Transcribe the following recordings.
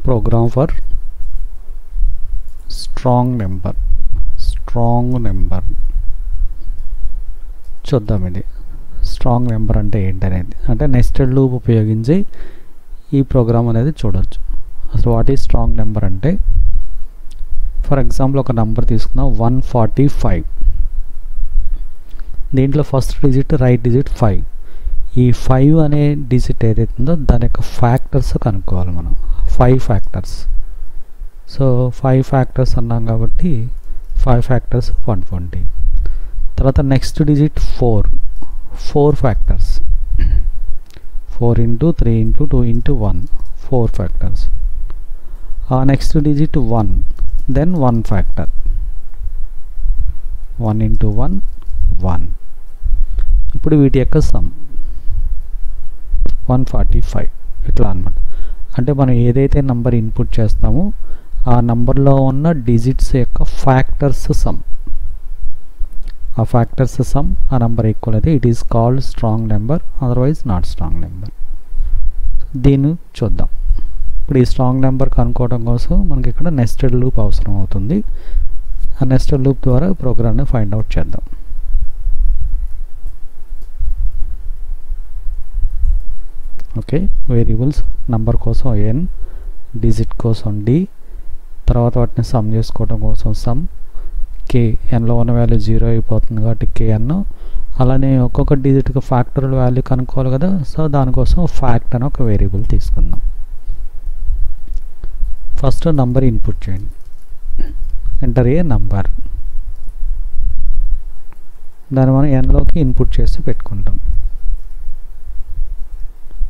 program for strong number చూద్దాం. ఇది strong number అంటే ఏంటనేది, అంటే నెస్టెడ్ లూప్ ఉపయోగించి ఈ ప్రోగ్రామ్ అనేది చూడొచ్చు. అసలు వాట్ ఈజ్ స్ట్రాంగ్ నెంబర్ అంటే, ఫర్ ఎగ్జాంపుల్ ఒక నెంబర్ తీసుకుందాం 145. దీంట్లో ఫస్ట్ డిజిట్ రైట్ డిజిట్ 5. ఈ 5 అనే డిజిట్ ఏదైతే ఉందో దాని యొక్క ఫ్యాక్టర్స్ కనుక్కోవాలి మనం. 5 ఫ్యాక్టర్స్. సో 5 ఫ్యాక్టర్స్ అన్నాం కాబట్టి 5 ఫ్యాక్టర్స్ 120. తర్వాత next digit 4 factors. 4 into 3 into 2 into 1, 4 factors. Next digit 1, then 1 factor. 1 into 1, 1. ఇప్పుడు వీటి యొక్క సమ్ 145 ఇట్లా అన్నమాట. అంటే మనం ఏదైతే నంబర్ ఇన్పుట్ చేస్తామో ఆ నంబర్లో ఉన్న డిజిట్స్ యొక్క ఫ్యాక్టర్స్ సమ్. ఆ ఫ్యాక్టర్స్ సమ్ ఆ నెంబర్ ఈక్వల్ అయితే it is called strong number, otherwise not strong number. దీన్ని చూద్దాం. ఇప్పుడు ఈ స్ట్రాంగ్ నెంబర్ కనుక్కోవడం కోసం మనకి ఇక్కడ నెస్టెడ్ లూప్ అవసరం అవుతుంది. ఆ నెస్టెడ్ లూప్ ద్వారా ప్రోగ్రామ్ని ఫైండ్ అవుట్ చేద్దాం. ఓకే, వేరియబుల్స్ నంబర్ కోసం n, డిజిట్ కోసం d, తర్వాత వాటిని సమ్ చేసుకోవడం కోసం సమ్, k, nలో ఉన్న వాల్యూ 0 అయిపోతుంది కాబట్టి kn. అలానే ఒక్కొక్క డిజిట్కి ఫ్యాక్టరల్ వాల్యూ కనుక్కోవాలి కదా, సో దానికోసం ఫ్యాక్ట్ అని ఒక వేరియబుల్ తీసుకుందాం. ఫస్ట్ నంబర్ ఇన్పుట్ చేయండి. Enter a number. దాన్ని మనం nలోకి ఇన్పుట్ చేసి పెట్టుకుంటాం.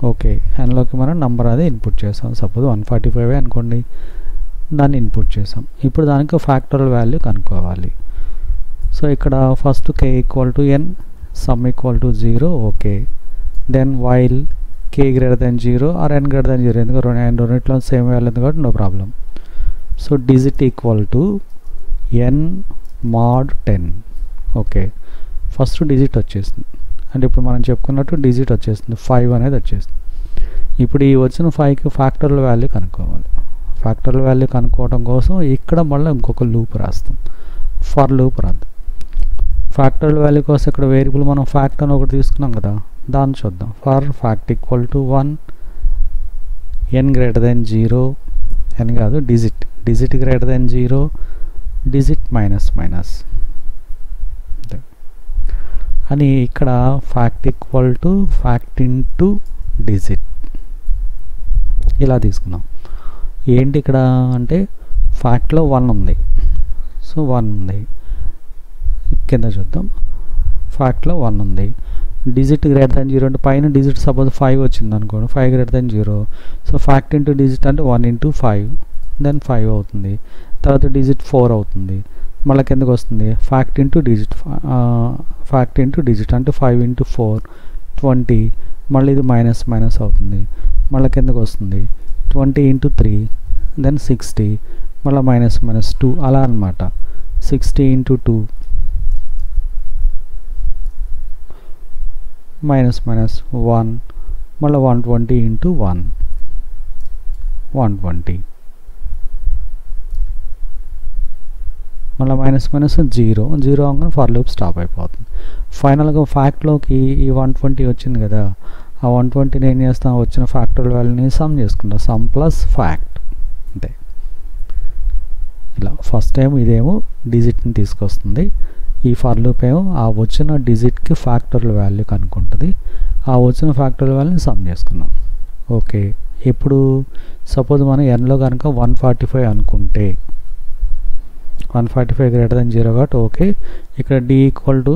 ఓకే, nలోకి మనం నంబర్ అది ఇన్పుట్ చేసాం. సపోజ్ 145 అనుకోండి, దాన్ని ఇన్పుట్ చేసాం. ఇప్పుడు దానికి ఫ్యాక్టరల్ వాల్యూ కనుక్కోవాలి. సో ఇక్కడ first k equal to n, sum equal to 0. Okay, then while k greater than 0 or n greater than 0, ఎందుకంటే రెండిట్లో సేమ్ వాల్యూ ఉంది కాబట్టి no problem. So digit equal to n mod 10. Okay, first digit వచ్చేసింది. అంటే ఇప్పుడు మనం చెప్పుకున్నట్టు digit వచ్చేస్తుంది, 5 అనేది వచ్చేస్తుంది. ఇప్పుడు ఈ వచ్చిన 5కి ఫ్యాక్టరల్ వాల్యూ కనుక్కోవాలి. ఫ్యాక్టరల్ వాల్యూ కనుక్కోవడం కోసం ఇక్కడ మళ్ళీ ఇంకొక లూప్ రాస్తాం, ఫర్ లూప్ రాద్దాం. ఫ్యాక్టరల్ వాల్యూ కోసం ఇక్కడ వేరియబుల్ మనం ఫ్యాక్ట్ అని ఒకటి తీసుకున్నాం కదా, దాన్ని చూద్దాం. For fact equal to 1, n greater than 0, n కాదు digit greater than 0, digit minus అని ఇక్కడ fact equal to fact into digit ఇలా తీసుకున్నాం. ఏంటి ఇక్కడ అంటే ఫ్యాక్ట్లో 1 ఉంది, సో 1 ఉంది. కింద చూద్దాం, ఫ్యాక్ట్లో 1 ఉంది. డిజిట్ గ్రేటర్ దెన్ 0 అంటే పైన డిజిట్ సపోజ్ 5 వచ్చింది అనుకోండి, 5 greater than 0. So fact into digit అంటే 1 into 5, దెన్ 5 అవుతుంది. తర్వాత డిజిట్ 4 అవుతుంది. మళ్ళీ కిందకు వస్తుంది ఫ్యాక్ట్ ఇంటూ డిజిట్ అంటే 5 into 4, 20. మళ్ళీ ఇది మైనస్ అవుతుంది. మళ్ళీ కిందకు వస్తుంది 20 into 3, దెన్ 60. మళ్ళీ మైనస్ 2 అలా అనమాట. 60 into 2 మైనస్ 1, మళ్ళీ 120 into 1, 120. మళ్ళీ మైనస్ 0 అవగానే ఫర్ లూప్ స్టాప్ అయిపోతుంది. ఫైనల్గా ఫ్యాక్ట్లోకి ఈ 120 వచ్చింది కదా, ఆ 120ని ఏం చేస్తాం, వచ్చిన ఫ్యాక్టరల్ వాల్యూని సమ్ చేసుకుంటాం. సమ్ ప్లస్ ఫ్యాక్ట్ అంతే. ఇలా ఫస్ట్ టైం ఇదేమో డిజిట్ని తీసుకొస్తుంది. ఈ ఫర్ లూప్ ఏమో ఆ వచ్చిన డిజిట్కి ఫ్యాక్టరల్ వాల్యూ కనుక్కుంటుంది. ఆ వచ్చిన ఫ్యాక్టరల్ వాల్యూని సమ్ చేసుకున్నాం. ఓకే, ఇప్పుడు సపోజ్ మనం nలో కనుక 145 అనుకుంటే 145 గ్రేటర్ దెన్ 0 కాబట్టి ఓకే. ఇక్కడ d ఈక్వల్ టు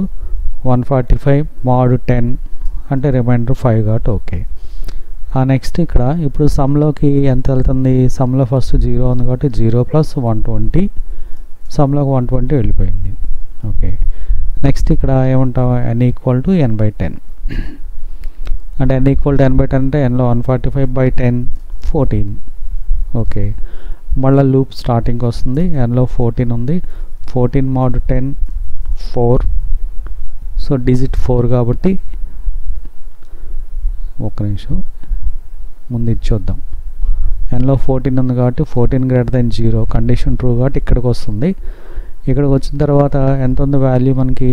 145 mod 10 అంటే రిమైండర్ 5 కాబట్టి ఓకే. నెక్స్ట్ ఇక్కడ ఇప్పుడు సమ్లోకి ఎంత వెళ్తుంది, సమ్లో ఫస్ట్ 0 ఉంది కాబట్టి 0 ప్లస్ 120, సమ్లోకి 120 వెళ్ళిపోయింది. ఓకే, నెక్స్ట్ ఇక్కడ ఏమంటాం, n ఈక్వల్ టు n/10 అంటే n ఈక్వల్ టు n/10 అంటే nలో 145/10 14. ఓకే, మళ్ళీ లూప్ స్టార్టింగ్కి వస్తుంది. nలో 14 ఉంది, 14 mod 10 4. సో డిజిట్ 4 కాబట్టి ఒక్క నిమిషం ముందు ఇది చూద్దాం. nలో 14 ఉంది కాబట్టి 14 గ్రేటర్ దెన్ 0 కండిషన్ ట్రూ కాబట్టి ఇక్కడికి వస్తుంది. ఇక్కడికి వచ్చిన తర్వాత ఎంత ఉంది వాల్యూ మనకి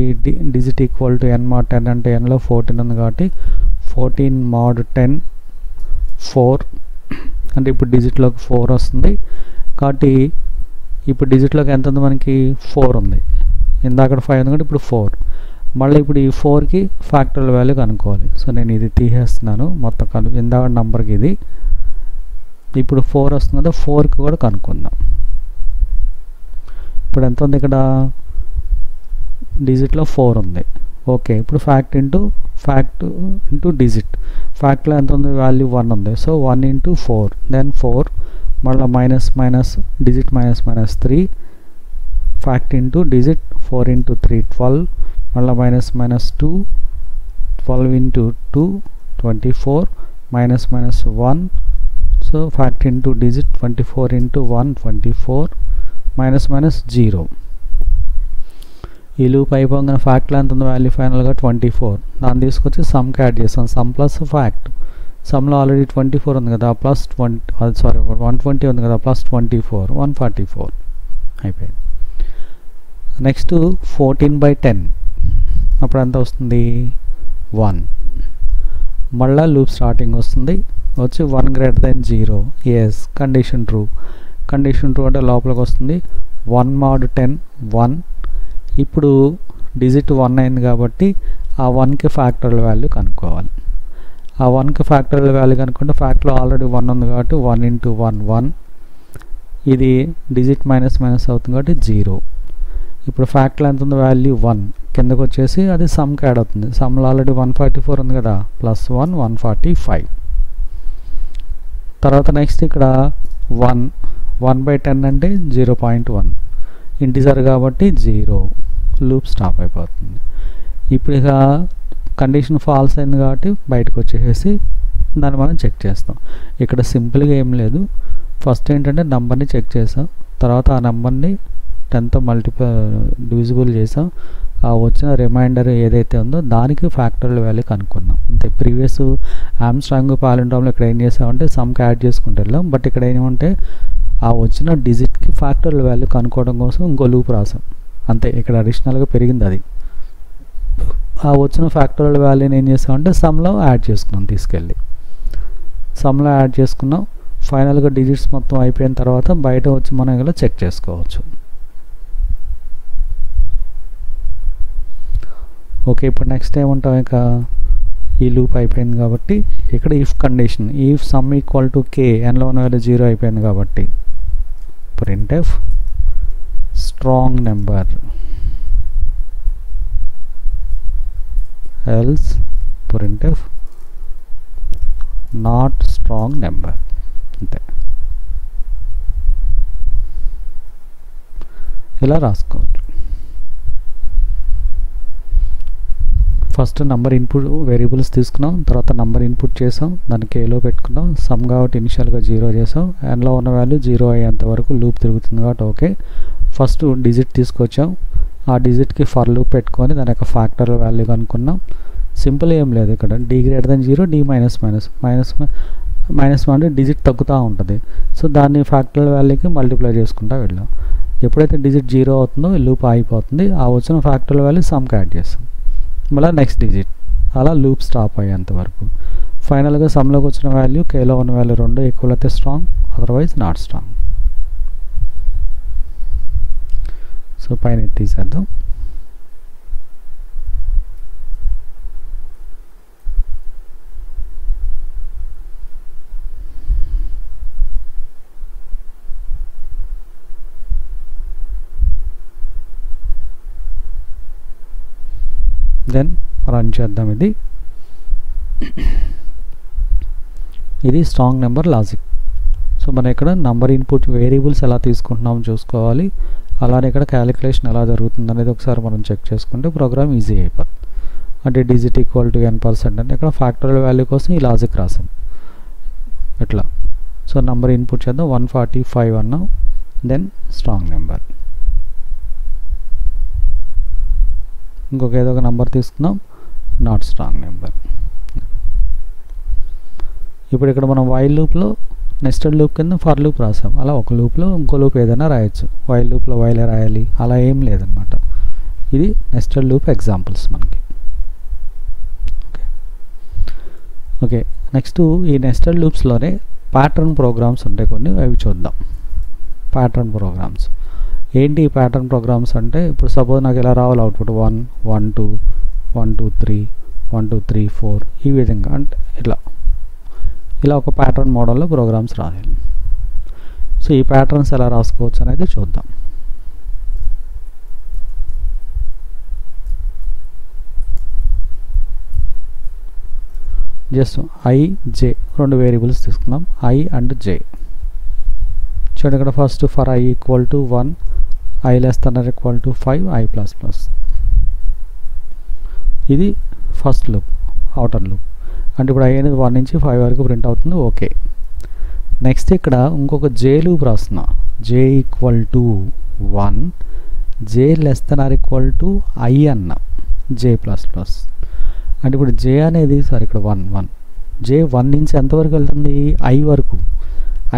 digit equal to n mod 10 అంటే nలో 14 ఉంది కాబట్టి 14 mod 10 4 అంటే ఇప్పుడు డిజిట్లోకి 4 వస్తుంది కాబట్టి ఇప్పుడు డిజిట్లోకి ఎంత ఉంది మనకి 4 ఉంది. ఇందాక 5 ఉంది కాబట్టి ఇప్పుడు 4. మళ్ళీ ఇప్పుడు ఈ 4కి ఫ్యాక్టరల్ వాల్యూ కనుక్కోవాలి. సో నేను ఇది తీసేస్తున్నాను మొత్తం ఇందాక నంబర్కి ఇది ఇప్పుడు 4 వస్తుంది కదా 4కి కూడా కనుక్కుందాం. ఇప్పుడు ఎంత ఉంది ఇక్కడ డిజిట్లో 4 ఉంది. ఓకే ఇప్పుడు ఫ్యాక్ట్ ఇంటూ డిజిట్. ఫ్యాక్ట్లో ఎంత ఉంది వాల్యూ 1 ఉంది. సో 1 into 4 దెన్ 4 మళ్ళీ minus digit minus 3 fact into digit 4 into 3 12 మళ్ళీ minus 2 12 into 2 24 minus 1 so fact into digit 24 into 1 24 minus 0. ఈ లూప్ అయిపోగానే ఫ్యాక్ట్లో ఎంత ఉంది వాల్యూ ఫైనల్గా 24. దాన్ని తీసుకొచ్చి సమ్కి యాడ్ చేస్తాం. Sum plus fact. సమ్లో ఆల్రెడీ 24 ఉంది కదా ప్లస్ 120 ఉంది కదా ప్లస్ 24 144 అయిపోయింది. నెక్స్ట్ 14/10 అప్పుడు ఎంత వస్తుంది 1. మళ్ళీ లూప్ స్టార్టింగ్ వస్తుంది వచ్చి 1 greater than 0 is condition true. Condition true అంటే లోపలికి వస్తుంది 1 mod 10 1. ఇప్పుడు డిజిట్ 1 అయింది కాబట్టి ఆ 1కి ఫ్యాక్టరల్ వాల్యూ కనుక్కోవాలి. ఆ 1కి ఫ్యాక్టరల్ వాల్యూ కనుక్కుంటే ఫ్యాక్ట్లో ఆల్రెడీ 1 ఉంది కాబట్టి 1 into 1 1. ఇది డిజిట్ మైనస్ అవుతుంది కాబట్టి 0. ఇప్పుడు ఫ్యాక్ట్లో ఎంత ఉంది వాల్యూ 1 కిందకు వచ్చేసి అది సమ్కి యాడ్ అవుతుంది. సమ్లో ఆల్రెడీ 144 ఉంది కదా ప్లస్ 1 145. తర్వాత నెక్స్ట్ ఇక్కడ 1/10 అంటే 0.1 ఇంటిజర్ కాబట్టి 0 లూప్ స్టాప్ అయిపోతుంది. ఇప్పుడు ఇక కండిషన్ ఫాల్స్ అయింది కాబట్టి బయటకు వచ్చేసి దాన్ని మనం చెక్ చేస్తాం. ఇక్కడ సింపుల్గా ఏం లేదు. ఫస్ట్ ఏంటంటే నెంబర్ని చెక్ చేసాం. తర్వాత ఆ నెంబర్ని 10తో డివిజిబుల్ చేసాం. ఆ వచ్చిన రిమైండర్ ఏదైతే ఉందో దానికి ఫ్యాక్టరల్ వాల్యూ కనుక్కున్నాం అంతే. ప్రీవియస్ ఆమ్స్ట్రాంగ్ పాలిండ్రోమ్లో ఇక్కడ ఏం చేసామంటే సమ్కి యాడ్ చేసుకుంటూ వెళ్ళాం. బట్ ఇక్కడ ఏమంటే ఆ వచ్చిన డిజిట్కి ఫ్యాక్టరల్ వాల్యూ కనుక్కోవడం కోసం ఇంకో లూప్ రాసాం అంతే. ఇక్కడ అడిషనల్గా పెరిగింది అది. ఆ వచ్చిన ఫ్యాక్టరల్ వాల్యూని ఏం చేసామంటే సమ్లో యాడ్ చేసుకున్నాం. తీసుకెళ్ళి సమ్లో యాడ్ చేసుకున్నాం. ఫైనల్గా డిజిట్స్ మొత్తం అయిపోయిన తర్వాత బయట వచ్చి మనం ఇలా చెక్ చేసుకోవచ్చు. ఓకే ఇప్పుడు నెక్స్ట్ ఏమంటాం ఇక ఈ లూప్ అయిపోయింది కాబట్టి ఇక్కడ if condition if some equal to k nలో ఉన్న వాల్యూ 0 అయిపోయింది కాబట్టి printf strong number else printf not strong number అంతే. ఇలా రాసుకోవచ్చు. ఫస్ట్ నంబర్ ఇన్పుట్ వేరియబుల్స్ తీసుకున్నాం. తర్వాత నంబర్ ఇన్పుట్ చేసాం. దాన్ని కేలో పెట్టుకున్నాం. సమ్ కాబట్టి ఇనిషియల్గా 0 చేసాం. ఎన్లో ఉన్న వాల్యూ 0 అయ్యేంత వరకు లూప్ తిరుగుతుంది కాబట్టి ఓకే. ఫస్ట్ డిజిట్ తీసుకొచ్చాం. ఆ డిజిట్కి ఫర్ లూప్ పెట్టుకొని దాని యొక్క ఫ్యాక్టరల్ వాల్యూ కనుక్కున్నాం. సింపుల్ ఏం లేదు ఇక్కడ d greater than 0 d minus అంటే డిజిట్ తగ్గుతూ ఉంటుంది. సో దాన్ని ఫ్యాక్టరల్ వాల్యూకి మల్టిప్లై చేసుకుంటూ వెళ్ళాం. ఎప్పుడైతే డిజిట్ 0 అవుతుందో లూప్ ఆగిపోతుంది. ఆ వచ్చిన ఫ్యాక్టరల్ వాల్యూ సమ్కి యాడ్ చేస్తాం. మళ్ళీ నెక్స్ట్ డిజిట్ అలా లూప్ స్టాప్ అయ్యేంత వరకు. ఫైనల్గా సమ్లోకి వచ్చిన వాల్యూ కేలో ఉన్న వాల్యూ 2 ఈక్వల్ అయితే strong, otherwise not strong. So పైన తీసేద్దాం. దెన్ రన్ చేద్దాం. ఇది స్ట్రాంగ్ నెంబర్ లాజిక్. సో మనం ఇక్కడ నంబర్ ఇన్పుట్ వేరియబుల్స్ ఎలా తీసుకుంటున్నామో చూసుకోవాలి. అలానే ఇక్కడ క్యాలిక్యులేషన్ ఎలా జరుగుతుంది అనేది ఒకసారి మనం చెక్ చేసుకుంటే ప్రోగ్రామ్ ఈజీ అయిపోతుంది. అంటే డిజిట్ ఈక్వల్ టు n% అంటే ఇక్కడ ఫ్యాక్టరల్ వాల్యూ కోసం ఈ లాజిక్ రాసాం ఇట్లా. సో నంబర్ ఇన్పుట్ చేద్దాం. 145 అన్నాం. Then strong number. ఇంకొక ఏదో ఒక నెంబర్ తీసుకుందాం. Not strong number. ఇప్పుడు ఇక్కడ మనం వైల్ లూప్లో నెస్టెడ్ లూప్ కింద ఫర్ లూప్ రాసాం. అలా ఒక లూప్లో ఇంకో లూప్ ఏదైనా రాయొచ్చు. వైల్ లూప్లో వైలే రాయాలి అలా ఏం లేదనమాట. ఇది నెస్టెడ్ లూప్ ఎగ్జాంపుల్స్ మనకి. ఓకే, నెక్స్ట్ ఈ నెస్టెడ్ లూప్స్లోనే ప్యాటర్న్ ప్రోగ్రామ్స్ ఉంటాయి కొన్ని, అవి చూద్దాం. ప్యాటర్న్ ప్రోగ్రామ్స్ ఏంటి? ప్యాటర్న్ ప్రోగ్రామ్స్ అంటే ఇప్పుడు సపోజ్ నాకు ఎలా రావాలి అవుట్పుట్ 1 1 2 1 2 3 1 2 3 4 ఈ విధంగా, అంటే ఇలా ఒక ప్యాటర్న్ మోడల్లో ప్రోగ్రామ్స్ రాయాలి. సో ఈ ప్యాటర్న్స్ ఎలా రాసుకోవచ్చు అనేది చూద్దాం. జస్ట్ ఐ జే రెండు వేరియబుల్స్ తీసుకుందాం, ఐ అండ్ జే. చూడండి ఇక్కడ first for i equal to 1, i less than or equal to 5, i plus plus. ఇది ఫస్ట్ లూప్, అవుటర్ లూప్. అంటే ఇప్పుడు ఐ అనేది 1 నుంచి 5 వరకు ప్రింట్ అవుతుంది. ఓకే, నెక్స్ట్ ఇక్కడ ఇంకొక జే లూప్ రాస్తున్నా, J equal to 1, J less than or equal to I అన్న, జే ప్లస్ ప్లస్. అంటే ఇప్పుడు జే అనేది సార్ ఇక్కడ 1 1, జే 1 నుంచి ఎంతవరకు వెళ్తుంది? ఐ వరకు.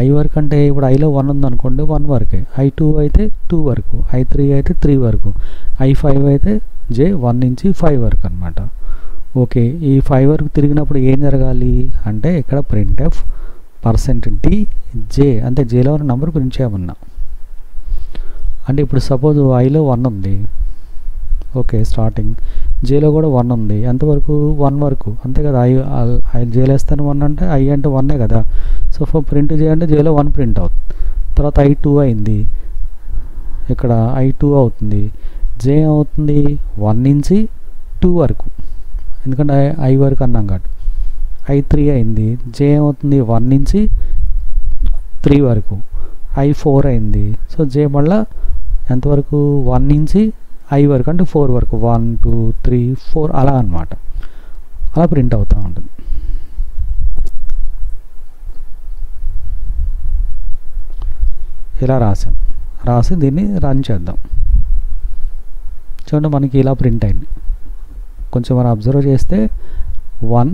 ఐ వరకు అంటే ఇప్పుడు ఐలో 1 ఉందనుకోండి 1 వరకే, ఐ2 అయితే 2 వరకు, ఐ3 అయితే 3 వరకు, ఐ5 అయితే జే 1 నుంచి 5 వరకు అనమాట. ఓకే, ఈ 5 వరకు తిరిగినప్పుడు ఏం జరగాలి అంటే ఇక్కడ printf %d j అంటే జేలో ఉన్న నెంబర్ ప్రింట్ చేయమన్నా. అంటే ఇప్పుడు సపోజ్ ఐలో 1 ఉంది, ఓకే స్టార్టింగ్, జేలో కూడా 1 ఉంది, ఎంతవరకు? 1 వరకు, అంతే కదా. ఐ జేలో వేస్తాను 1 అంటే ఐ అంటే 1 కదా. సో ఫర్ ప్రింట్ జే అంటే జేలో 1 ప్రింట్ అవుతుంది. తర్వాత ఐ2 అయింది, ఇక్కడ ఐ2 అవుతుంది, జే అవుతుంది 1 నుంచి 2 వరకు, ఎందుకంటే ఐ వరకు అన్నాం కాబట్టి. ఐ3 అయింది, జే అవుతుంది 1 నుంచి 3 వరకు, ఐ4 అయింది. సో జే మళ్ళీ ఎంతవరకు? 1 నుంచి ఐ వరకు, అంటే 4 వరకు, 1 2 3 4 అలా అనమాట. అలా ప్రింట్ అవుతూ ఉంటుంది. ఇలా రాసి దీన్ని రన్ చేద్దాం. చూడండి మనకి ఇలా ప్రింట్ అయింది. కొంచెం మనం అబ్జర్వ్ చేస్తే 1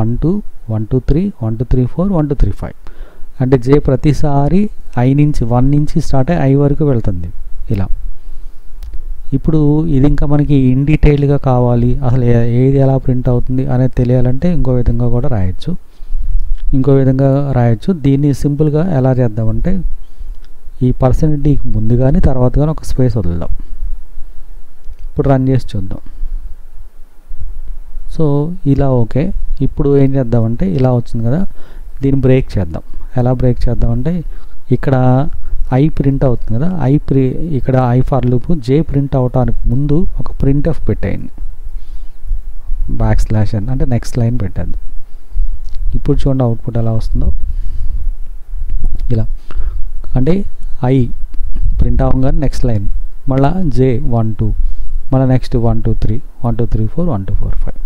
1 2 1 2 3 1 2 3 4 1 2 3 5 అంటే జే ప్రతిసారి ఐ నుంచి 1 నుంచి స్టార్ట్ అయ్యి ఐ వరకు వెళ్తుంది ఇలా. ఇప్పుడు ఇది ఇంకా మనకి ఇన్ డీటెయిల్గా కావాలి, అసలు ఏది ఎలా ప్రింట్ అవుతుంది అనేది తెలియాలంటే ఇంకో విధంగా కూడా రాయొచ్చు. దీన్ని సింపుల్గా ఎలా చేద్దామంటే ఈ %d ముందు కానీ తర్వాత కానీ ఒక స్పేస్ వదులుదాం. ఇప్పుడు రన్ చేసి చూద్దాం. సో ఇలా ఓకే. ఇప్పుడు ఏం చేద్దామంటే ఇలా వచ్చింది కదా, దీన్ని బ్రేక్ చేద్దాం. ఎలా బ్రేక్ చేద్దామంటే ఇక్కడ ఐ ప్రింట్ అవుతుంది కదా, ఇక్కడ I for loop J print అవటానికి ముందు ఒక printf పెట్టేయండి, \n అంటే నెక్స్ట్ లైన్ పెట్టేద్దాం. ఇప్పుడు చూడండి అవుట్పుట్ ఎలా వస్తుందో. ఇలా అంటే ఐ ప్రింట్ అవ్వగానే నెక్స్ట్ లైన్, మళ్ళీ జే 1 2, మళ్ళీ నెక్స్ట్ 1 2 3 1 2 3 4 1 2 4 5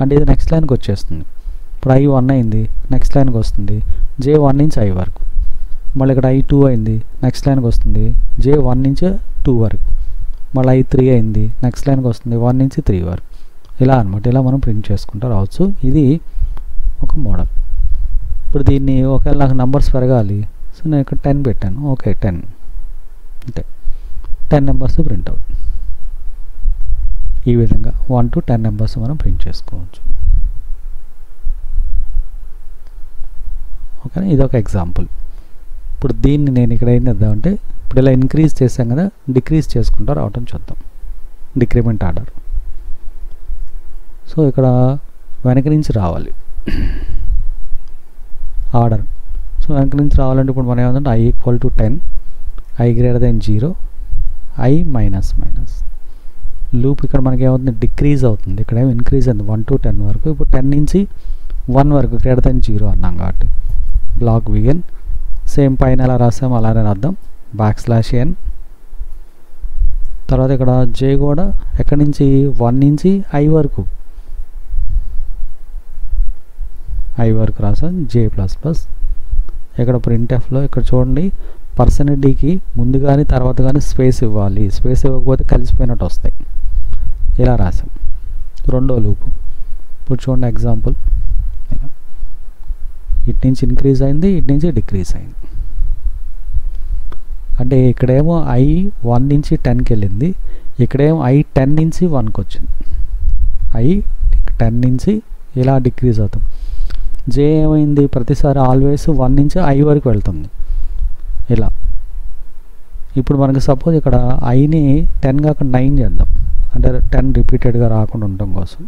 అంటే ఇది నెక్స్ట్ లైన్కి వచ్చేస్తుంది. ఇప్పుడు ఐ 1 అయింది, నెక్స్ట్ లైన్కి వస్తుంది జే 1 నుంచి ఐ వరకు. మళ్ళీ ఇక్కడ ఐ2 అయింది, నెక్స్ట్ లైన్కి వస్తుంది జే 1 నుంచి 2 వరకు. మళ్ళీ ఐ3 అయింది, నెక్స్ట్ లైన్కి వస్తుంది 1 నుంచి 3 వరకు. ఇలా అనమాట. ఇలా మనం ప్రింట్ చేసుకుంటూ రావచ్చు. ఇది ఒక మోడల్. ఇప్పుడు దీన్ని ఒకవేళ నాకు నంబర్స్ పెరగాలి, సో నేను ఇక్కడ 10 పెట్టాను. ఓకే 10 అంటే 10 నెంబర్స్ ప్రింట్ అవుట్. ఈ విధంగా 1 to 10 నెంబర్స్ మనం ప్రింట్ చేసుకోవచ్చు. ఓకేనా, ఇది ఒక ఎగ్జాంపుల్. ఇప్పుడు దీన్ని నేను ఇక్కడ ఏం చేద్దామంటే ఇప్పుడు ఇలా ఇంక్రీజ్ చేసాం కదా, డిక్రీజ్ చేసుకుంటూ రావటం చూద్దాం. Decrement order. సో ఇక్కడ వెనక నుంచి రావాలి ఆర్డర్. సో వెనక నుంచి రావాలంటే ఇప్పుడు మనం ఏమంటే I equal to 10, I greater than 0, I minus loop. ఇక్కడ మనకి ఏమవుతుంది? డిక్రీజ్ అవుతుంది. ఇక్కడ ఏమో ఇంక్రీజ్ అయింది 1 to 10 వరకు. ఇప్పుడు 10 నుంచి 1 వరకు గ్రేటర్ దెన్ 0 అన్నాం కాబట్టి బ్లాక్ బిగిన్. సేమ్ పైన ఎలా రాసాం అలానే రాద్దాం, \n. తర్వాత ఇక్కడ జే కూడా ఎక్కడి నుంచి? 1 నుంచి ఐ వరకు రాసాం, జే ప్లస్ ప్లస్. ఇక్కడ printfలో ఇక్కడ చూడండి %dకి ముందు కానీ తర్వాత కానీ స్పేస్ ఇవ్వాలి. స్పేస్ ఇవ్వకపోతే కలిసిపోయినట్టు వస్తాయి. ఇలా రాసాం. రెండో లూపు. ఇప్పుడు చూడండి ఎగ్జాంపుల్. ఇలా ఇటు నుంచి ఇంక్రీజ్ అయింది, ఇటు నుంచి డిక్రీజ్ అయింది. అంటే ఇక్కడేమో I 1 నుంచి 10కి వెళ్ళింది, ఇక్కడేమో I 10 నుంచి 1కి వచ్చింది. I 10 నుంచి ఇలా డిక్రీజ్ అవుతాం. J ఏమైంది, ప్రతిసారి ఆల్వేస్ 1 నుంచి I వరకు వెళ్తుంది ఇలా. ఇప్పుడు మనకి సపోజ్ ఇక్కడ ఐని 10 కాకుండా 9 చేద్దాం, అంటే 10 రిపీటెడ్గా రాకుండా ఉండటం కోసం.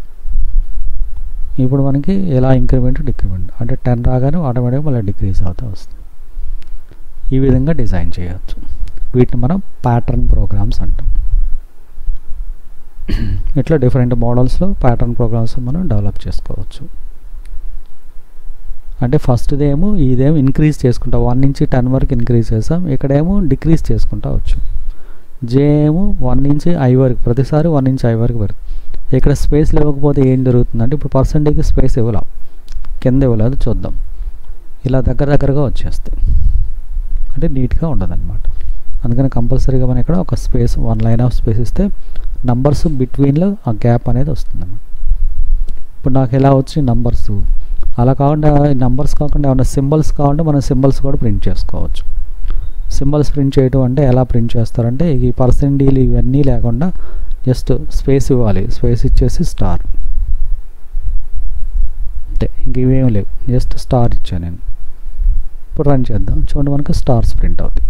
ఇప్పుడు మనకి ఎలా ఇంక్రిమెంట్ డిక్రిమెంట్, అంటే 10 రాగానే ఆటోమేటిక్గా మళ్ళీ డిక్రీజ్ అవుతూ వస్తుంది. ఈ విధంగా డిజైన్ చేయవచ్చు. వీటిని మనం ప్యాటర్న్ ప్రోగ్రామ్స్ అంటాం. ఇట్లా డిఫరెంట్ మోడల్స్లో ప్యాటర్న్ ప్రోగ్రామ్స్ మనం డెవలప్ చేసుకోవచ్చు. అంటే ఫస్ట్దేమో ఇదేమో ఇంక్రీజ్ చేసుకుంటా 1 నుంచి 10 వరకు ఇంక్రీజ్ చేస్తాం, ఇక్కడేమో డిక్రీజ్ చేసుకుంటా వచ్చు. J ఏమో 1 నుంచి I వరకు, ప్రతిసారి 1 నుంచి I వరకు పెడుతుంది. ఇక్కడ స్పేస్ ఇవ్వకపోతే ఏం జరుగుతుందంటే, ఇప్పుడు పర్సంటేజ్ స్పేస్ ఇవ్వాల, కింద ఇవ్వలేదు చూద్దాం, ఇలా దగ్గరగా వచ్చేస్తాయి, అంటే నీట్గా ఉండదన్నమాట. అందుకని కంపల్సరీగా మనం ఇక్కడ ఒక స్పేస్ 1 లైన్ ఆఫ్ స్పేస్ ఇస్తే నంబర్స్ బిట్వీన్లో ఆ గ్యాప్ అనేది వస్తుందన్నమాట. ఇప్పుడు నాకు ఎలా వచ్చి నంబర్స్, అలా కాకుండా నంబర్స్ కాకుండా ఏమైనా సింబల్స్ కావాలంటే మనం సింబల్స్ కూడా ప్రింట్ చేసుకోవచ్చు. సింబల్స్ ప్రింట్ చేయడం అంటే ఎలా ప్రింట్ చేస్తారంటే, ఈ పర్సెంటేజ్ ఇవన్నీ లేకుండా జస్ట్ స్పేస్ ఇవ్వాలి, స్పేస్ ఇచ్చేసి స్టార్ అంతే, ఇంక ఇవేం లేవు, జస్ట్ స్టార్ ఇచ్చాను నేను. ఇప్పుడు రన్ చేద్దాం, చూడండి మనకు స్టార్స్ ప్రింట్ అవుతాయి.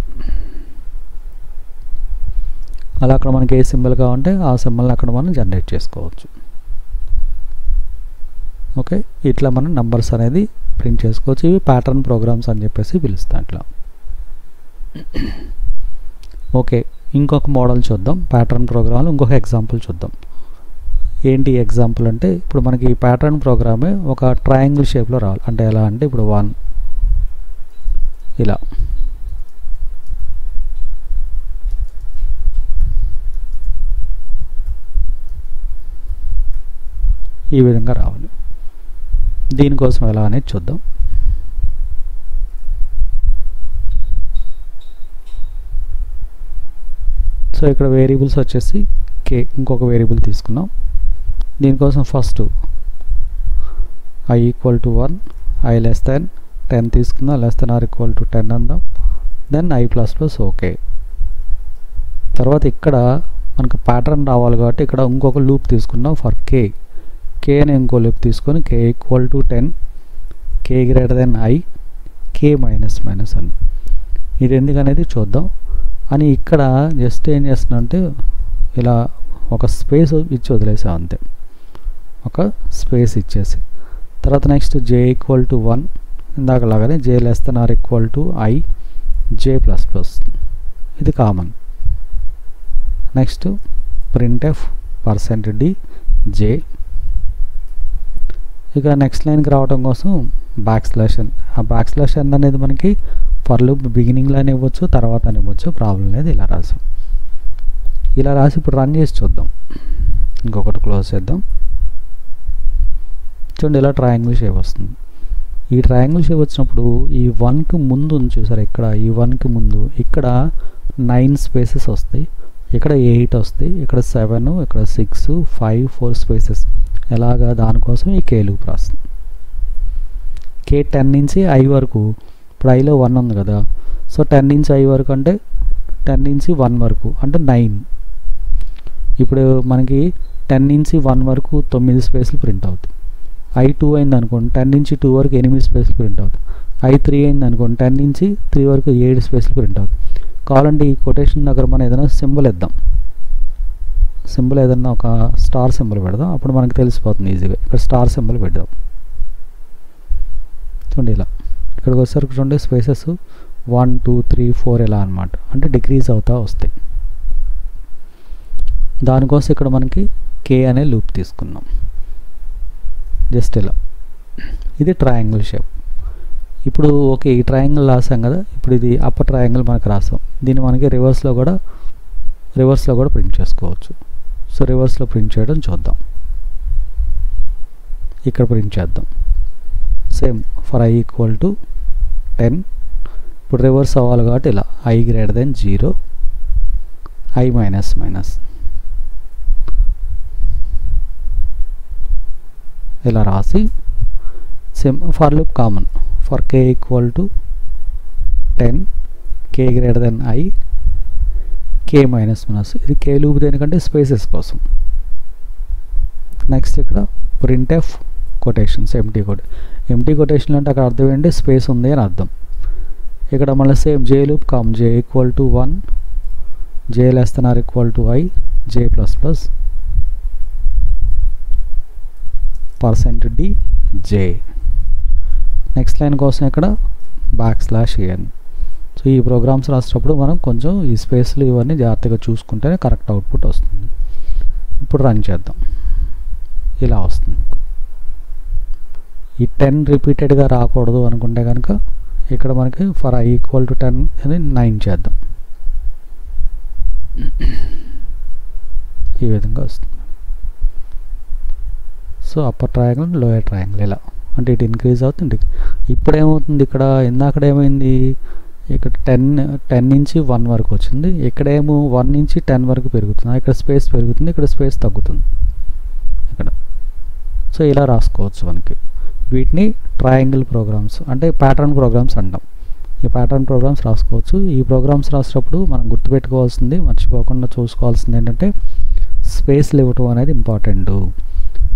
అలా అక్కడ మనకి ఏ సింబల్ కావాలంటే ఆ సింబల్ని అక్కడ మనం జనరేట్ చేసుకోవచ్చు. ఓకే, ఇట్లా మనం నంబర్స్ అనేది ప్రింట్ చేసుకోవచ్చు. ఇవి ప్యాటర్న్ ప్రోగ్రామ్స్ అని చెప్పేసి పిలుస్తాం ఇట్లా. ఓకే, ఇంకొక మోడల్ చూద్దాం ప్యాటర్న్ ప్రోగ్రామ్లో. ఇంకొక ఎగ్జాంపుల్ చూద్దాం. ఏంటి ఎగ్జాంపుల్ అంటే, ఇప్పుడు మనకి ఈ ప్యాటర్న్ ప్రోగ్రామే ఒక ట్రయాంగిల్ షేప్లో రావాలి. అంటే ఎలా అంటే, ఇప్పుడు 1 ఇలా, ఈ విధంగా రావాలి. దీనికోసం ఎలా అనేది చూద్దాం. సో ఇక్కడ వేరియబుల్స్ వచ్చేసి k, ఇంకొక వేరియబుల్ తీసుకున్నాం. దీనికోసం ఫస్ట్ I = 1, I < 10 తీసుకుందాం, <= 10 అందాం. Then I++, okay. తర్వాత ఇక్కడ మనకు ప్యాటర్న్ రావాలి కాబట్టి ఇక్కడ ఇంకొక లూప్ తీసుకున్నాం ఫర్ k అనే ఇంకో లూప్ తీసుకొని k = 10, k < I, k - అని. ఇది ఎందుకనేది చూద్దాం. అని ఇక్కడ జస్ట్ ఏం చేస్తున్నా అంటే, ఇలా ఒక స్పేస్ ఇచ్చి వదిలేసాం అంతే, ఒక స్పేస్ ఇచ్చేసి. తర్వాత next J = 1, ఇందాకలాగానే J <= I, J++, ఇది common. Next printf %d J. ఇక నెక్స్ట్ లైన్కి రావడం కోసం \n. ఆ \n అనేది మనకి ఫర్ లూప్ బిగినింగ్లోనే ఇవ్వచ్చు, తర్వాత ఇవ్వచ్చు, ప్రాబ్లం లేదు. ఇలా రాసాం. ఇలా రాసి ఇప్పుడు రన్ చేసి చూద్దాం. ఇంకొకటి క్లోజ్ చేద్దాం. చూడండి ఇలా ట్రయాంగిల్ షేప్ వస్తుంది. ఈ ట్రయాంగిల్ షేప్ వచ్చినప్పుడు ఈ 1కి ముందు ఉంది చూసారు, ఇక్కడ ఈ 1కి ముందు ఇక్కడ 9 స్పేసెస్ వస్తాయి, ఇక్కడ 8 వస్తాయి, ఇక్కడ 7, ఇక్కడ 6, 5, 4 స్పేసెస్. ఎలాగా, దానికోసం ఈ k లూప్ రాస్తుంది. k 10 నుంచి I వరకు, ఇప్పుడు Iలో 1 ఉంది కదా, సో 10 నుంచి I వరకు అంటే 10 నుంచి 1 వరకు అంటే 9. ఇప్పుడు మనకి 10 నుంచి 1 వరకు 9 స్పేస్లు ప్రింట్ అవుతాయి. I2 అయింది అనుకోండి, 10 నుంచి 2 వరకు 8 స్పేస్లు ప్రింట్ అవుతాయి. I3 అయింది అనుకోండి, 10 నుంచి 3 వరకు 7 స్పేస్లు ప్రింట్ అవుతాయి. కావాలంటే ఈ కొటేషన్ దగ్గర మనం ఏదైనా సింబల్ ఇద్దాం, సింబల్ ఏదన్నా ఒక స్టార్ సింబల్ పెడదాం, అప్పుడు మనకు తెలిసిపోతుంది ఈజీగా. ఇక్కడ స్టార్ సింబల్ పెడదాం. చూడండి ఇలా, ఇక్కడికి వచ్చేసరికి చూడండి స్పేసెస్ 1, 2, 3, 4 ఇలా అనమాట, అంటే డిక్రీజ్ అవుతూ వస్తాయి. దానికోసం ఇక్కడ మనకి k అనే లూప్ తీసుకున్నాం, జస్ట్ ఇలా. ఇది ట్రయాంగిల్ షేప్. ఇప్పుడు ఓకే, ఈ ట్రయాంగిల్ రాసాం కదా, ఇప్పుడు ఇది అప్పర్ ట్రయాంగిల్ మనకు రాసాం. దీన్ని మనకి రివర్స్లో కూడా ప్రింట్ చేసుకోవచ్చు. సో రివర్స్లో ప్రింట్ చేయడం చూద్దాం. ఇక్కడ ప్రింట్ చేద్దాం. Same for I = 10. ఇప్పుడు రివర్స్ అవ్వాలి కాబట్టి ఇలా I < 0, I - ఇలా రాసి same for loop common for k equal to 10 k greater then I k minus minus. ఇది k లూప్ దేనికంటే స్పేసెస్ కోసం. నెక్స్ట్ ఇక్కడ printf కొటేషన్స్ ఎంటీ కొటేషన్ అంటే అక్కడ అర్థం ఏంటి స్పేస్ ఉంది అని అర్థం. ఇక్కడ మళ్ళీ same j loop come j equal to 1 j less than or equal to I j plus plus %d j. Next line కోసం ఇక్కడ \n. సో ఈ ప్రోగ్రామ్స్ రాసేటప్పుడు మనం కొంచెం ఈ స్పేస్లు ఇవన్నీ జాగ్రత్తగా చూసుకుంటేనే కరెక్ట్ అవుట్పుట్ వస్తుంది. ఇప్పుడు రన్ చేద్దాం. ఇలా వస్తుంది. ఈ 10 రిపీటెడ్గా రాకూడదు అనుకుంటే కనుక ఇక్కడ మనకి ఫర్ I ఈక్వల్ టు 10 అని 9 చేద్దాం. ఈ విధంగా వస్తుంది. So upper triangle lower triangle ఇలా అంటే ఇటు ఇంక్రీజ్ అవుతుంది. ఇప్పుడు ఏమవుతుంది ఇక్కడ ఇందాక ఏమైంది ఇక్కడ 10 నుంచి 1 వరకు వచ్చింది. ఇక్కడేమో 1 నుంచి 10 వరకు పెరుగుతుంది. ఇక్కడ స్పేస్ పెరుగుతుంది, ఇక్కడ స్పేస్ తగ్గుతుంది ఇక్కడ. సో ఇలా రాసుకోవచ్చు మనకి. వీటిని ట్రయాంగిల్ ప్రోగ్రామ్స్ అంటే ప్యాటర్న్ ప్రోగ్రామ్స్ అంటాం. ఈ ప్యాటర్న్ ప్రోగ్రామ్స్ రాసుకోవచ్చు. ఈ ప్రోగ్రామ్స్ రాసేటప్పుడు మనం గుర్తుపెట్టుకోవాల్సింది మర్చిపోకుండా చూసుకోవాల్సింది ఏంటంటే స్పేస్లు ఇవ్వటం అనేది ఇంపార్టెంట్.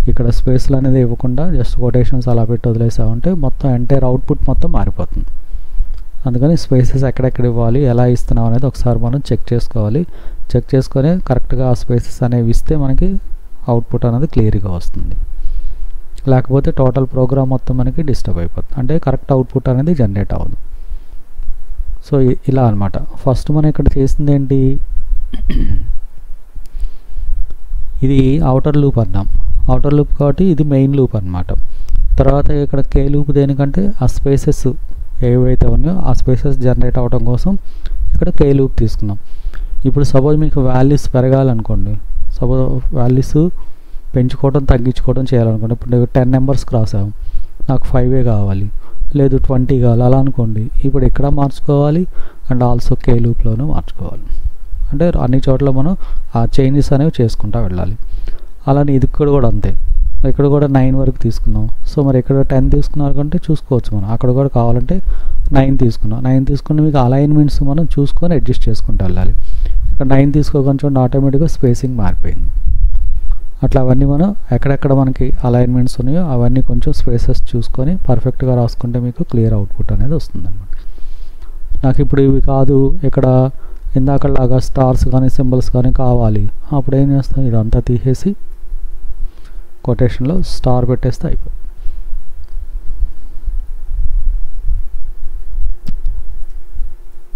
ఇక్కడ స్పేస్లు అనేది ఇవ్వకుండా జస్ట్ కొటేషన్స్ అలా పెట్టి వదిలేసామంటే మొత్తం ఎంటైర్ అవుట్పుట్ మొత్తం మారిపోతుంది. అందుకని స్పేసెస్ ఎక్కడెక్కడ ఇవ్వాలి ఎలా ఇస్తున్నాం అనేది ఒకసారి మనం చెక్ చేసుకోవాలి. చెక్ చేసుకొని కరెక్ట్గా ఆ స్పేసెస్ అనేవి ఇస్తే మనకి అవుట్పుట్ అనేది క్లియర్గా వస్తుంది. లేకపోతే టోటల్ ప్రోగ్రామ్ మొత్తం మనకి డిస్టర్బ్ అయిపోతుంది. అంటే కరెక్ట్ అవుట్పుట్ అనేది జనరేట్ అవ్వదు. సో ఇలా అనమాట. ఫస్ట్ మనం ఇక్కడ చేసింది ఏంటి ఇది అవుటర్ లూప్ అన్నాం. అవుటర్ లూప్ కాబట్టి ఇది మెయిన్ లూప్ అనమాట. తర్వాత ఇక్కడ k లూప్ దేనికంటే ఆ స్పేసెస్ ఏవైతే ఉన్నాయో ఆ స్పేసెస్ జనరేట్ అవ్వడం కోసం ఇక్కడ k లూప్ తీసుకున్నాం. ఇప్పుడు సపోజ్ మీకు వాల్యూస్ పెరగాలనుకోండి, సపోజ్ వాల్యూస్ పెంచుకోవడం తగ్గించుకోవడం చేయాలనుకోండి. ఇప్పుడు నేను 10 నెంబర్స్కి రాసాము, నాకు 5 కావాలి, లేదు 20 కావాలి అలా అనుకోండి. ఇప్పుడు ఇక్కడ మార్చుకోవాలి అండ్ ఆల్సో k లూప్లోనూ మార్చుకోవాలి. అంటే అన్ని చోట్ల మనం ఆ చేంజెస్ అనేవి చేసుకుంటూ వెళ్ళాలి. అలానే ఇది కూడా అంతే. ఇక్కడ కూడా 9 వరకు తీసుకున్నాం. సో మరి ఇక్కడ 10 తీసుకున్నారు కంటే చూసుకోవచ్చు మనం. అక్కడ కూడా కావాలంటే 9 తీసుకున్నాం. 9 తీసుకుని మీకు అలైన్మెంట్స్ మనం చూసుకొని అడ్జస్ట్ చేసుకుంటూ వెళ్ళాలి. ఇక్కడ 9 తీసుకోకుండా ఆటోమేటిక్గా స్పేసింగ్ మారిపోయింది. అట్లా అవన్నీ మనం ఎక్కడెక్కడ మనకి అలైన్మెంట్స్ ఉన్నాయో అవన్నీ కొంచెం స్పేసెస్ చూసుకొని పర్ఫెక్ట్గా రాసుకుంటే మీకు క్లియర్ అవుట్పుట్ అనేది వస్తుంది అన్నమాట. నాకు ఇప్పుడు ఇవి కాదు, ఇక్కడ ఇందాకలాగా స్టార్స్ కానీ సింబల్స్ కానీ కావాలి, అప్పుడు ఏం చేస్తాం ఇదంతా తీసేసి కొటేషన్లో స్టార్ పెట్టేస్తే అయిపోయి.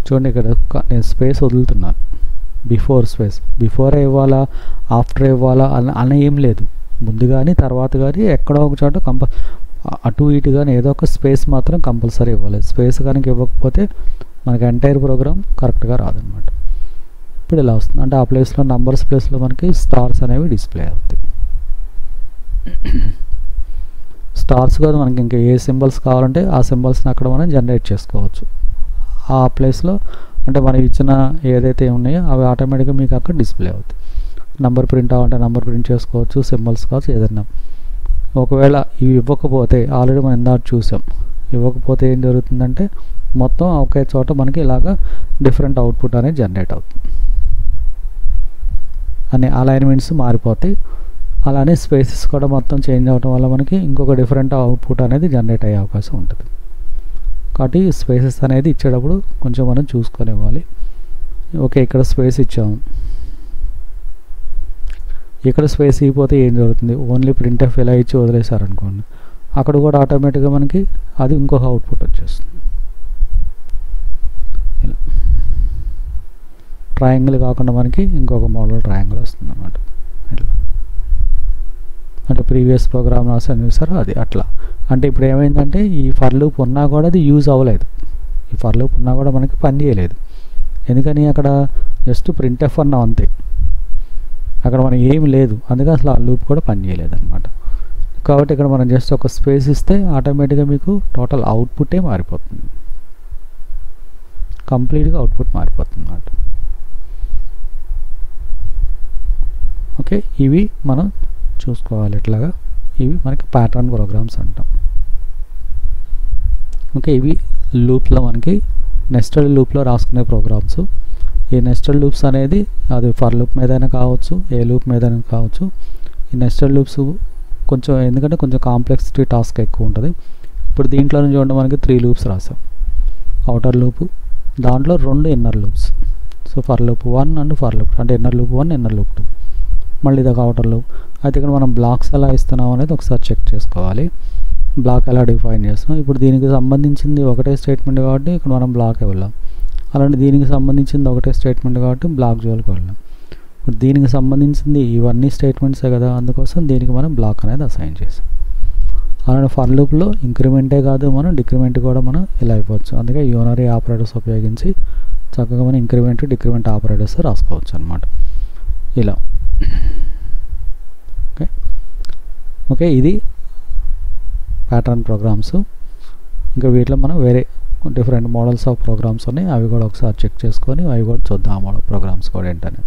చూడండి ఇక్కడ నేను స్పేస్ వదులుతున్నాను. బిఫోర్ ఇవ్వాలా ఆఫ్టర్ ఇవ్వాలా అని ఏం లేదు. ముందు కానీ తర్వాత కానీ ఎక్కడో ఒక చోట అటు ఇటు కానీ ఏదో ఒక స్పేస్ మాత్రం కంపల్సరీ ఇవ్వాలి. స్పేస్ కనుక ఇవ్వకపోతే మనకి ఎంటైర్ ప్రోగ్రామ్ కరెక్ట్గా రాదనమాట. ఇప్పుడు ఇలా వస్తుంది. అంటే ఆ ప్లేస్లో నంబర్స్ ప్లేస్లో మనకి స్టార్స్ అనేవి డిస్ప్లే అవుతాయి. స్టార్స్ కాదు మనకి ఇంకా ఏ సింబల్స్ కావాలంటే ఆ సింబల్స్ని అక్కడ మనం జనరేట్ చేసుకోవచ్చు. ఆ ప్లేస్లో అంటే మనం ఇచ్చిన ఏదైతే ఉన్నాయో అవి ఆటోమేటిక్గా మీకు అక్కడ డిస్ప్లే అవుతాయి. నంబర్ ప్రింట్ అవ్వాలంటే నంబర్ ప్రింట్ చేసుకోవచ్చు, సింబల్స్ కావచ్చు ఏదైనా. ఒకవేళ ఇవి ఇవ్వకపోతే ఆల్రెడీ మనం ఇందాక చూసాం, ఇవ్వకపోతే ఏం జరుగుతుందంటే మొత్తం ఒకే చోట మనకి ఇలాగా డిఫరెంట్ అవుట్పుట్ అనేది జనరేట్ అవుతుంది. అనే అలైన్మెంట్స్ మారిపోతాయి. అలానే స్పేసెస్ కూడా మొత్తం చేంజ్ అవ్వడం వల్ల మనకి ఇంకొక డిఫరెంట్ అవుట్పుట్ అనేది జనరేట్ అయ్యే అవకాశం ఉంటుంది. కాబట్టి స్పేసెస్ అనేది ఇచ్చేటప్పుడు కొంచెం మనం చూసుకొని ఇవ్వాలి. ఓకే ఇక్కడ స్పేస్ ఇచ్చాము, ఇక్కడ స్పేస్ ఇవ్వకపోతే ఏం జరుగుతుంది, ఓన్లీ ప్రింట్ఎఫ్ ఇలా ఇచ్చి వదిలేశారనుకోండి అక్కడ కూడా ఆటోమేటిక్గా మనకి అది ఇంకొక అవుట్పుట్ వచ్చేస్తుంది. ఇలా ట్రయాంగిల్ కాకుండా మనకి ఇంకొక మోడల్ ట్రయాంగిల్ వస్తుంది అన్నమాట. ఇట్లా అంటే ప్రీవియస్ ప్రోగ్రామ్ రాసాను చూసారా అది అట్లా. అంటే ఇప్పుడు ఏమైందంటే ఈ ఫర్ లూప్ ఉన్నా కూడా అది యూజ్ అవ్వలేదు. ఈ ఫర్ లూప్ ఉన్నా కూడా మనకి పని చేయలేదు. ఎందుకని అక్కడ జస్ట్ ప్రింట్ఎఫ్ అన్నాం అంతే, అక్కడ మనకి ఏమి లేదు. అందుకే అసలు ఆ లూప్ కూడా పని చేయలేదు అనమాట. కాబట్టి ఇక్కడ మనం జస్ట్ ఒక స్పేస్ ఇస్తే ఆటోమేటిక్గా మీకు టోటల్ అవుట్పుట్టే మారిపోతుంది, కంప్లీట్గా అవుట్పుట్ మారిపోతుంది అన్నమాట. ఓకే ఇవి మనం చూసుకోవాలి. ఇట్లాగా ఇవి మనకి ప్యాటర్న్ ప్రోగ్రామ్స్ అంటాం. ఓకే, ఇవి లూప్లో మనకి నెస్టెడ్ లూప్లో రాసుకునే ప్రోగ్రామ్స్. ఈ నెస్టెడ్ లూప్స్ అనేది అది ఫర్ లూప్ మీదైనా కావచ్చు, ఏ లూప్ మీదైనా కావచ్చు. ఈ నెస్టెడ్ లూప్స్ కొంచెం ఎందుకంటే కొంచెం కాంప్లెక్సిటీ టాస్క్ ఎక్కువ ఉంటుంది. ఇప్పుడు దీంట్లో నుంచి చూడండి మనకి 3 లూప్స్ రాసాం. అవుటర్ లూపు, దాంట్లో 2 inner loops. So for loop 1 and for loop అంటే ఇన్నర్ లూప్ 1 ఇన్నర్ లూప్ 2, మళ్ళీ ఇదొక అవుటర్ లూప్. అయితే ఇక్కడ మనం బ్లాక్స్ ఎలా ఇస్తున్నాం అనేది ఒకసారి చెక్ చేసుకోవాలి. బ్లాక్ ఎలా డిఫైన్ చేస్తున్నాం. ఇప్పుడు దీనికి సంబంధించింది ఒకటే స్టేట్మెంట్ కాబట్టి ఇక్కడ మనం బ్లాక్ వెళ్ళాం. అలాంటి దీనికి సంబంధించింది ఒకటే స్టేట్మెంట్ కాబట్టి బ్లాక్ జోలికి వెళ్ళాం. ఇప్పుడు దీనికి సంబంధించింది ఇవన్నీ స్టేట్మెంట్సే కదా, అందుకోసం దీనికి మనం బ్లాక్ అనేది అసైన్ చేసాం. అలానే ఫర్ లూప్లో ఇంక్రిమెంటే కాదు, మనం డిక్రిమెంట్ కూడా మనం ఇలా అయిపోవచ్చు. అందుకే యూనరీ ఆపరేటర్స్ ఉపయోగించి చక్కగా మనం ఇంక్రిమెంట్ డిక్రిమెంట్ ఆపరేటర్స్ రాసుకోవచ్చు అనమాట ఇలా. ఓకే, ఇది ప్యాటర్న్ ప్రోగ్రామ్స్. ఇంకా వీటిలో మనం వేరే డిఫరెంట్ మోడల్స్ ఆఫ్ ప్రోగ్రామ్స్ ఉన్నాయి, అవి కూడా ఒకసారి చెక్ చేసుకొని అవి కూడా చూద్దాం ఆ మోడల్ ప్రోగ్రామ్స్ కూడా ఏంటనేది.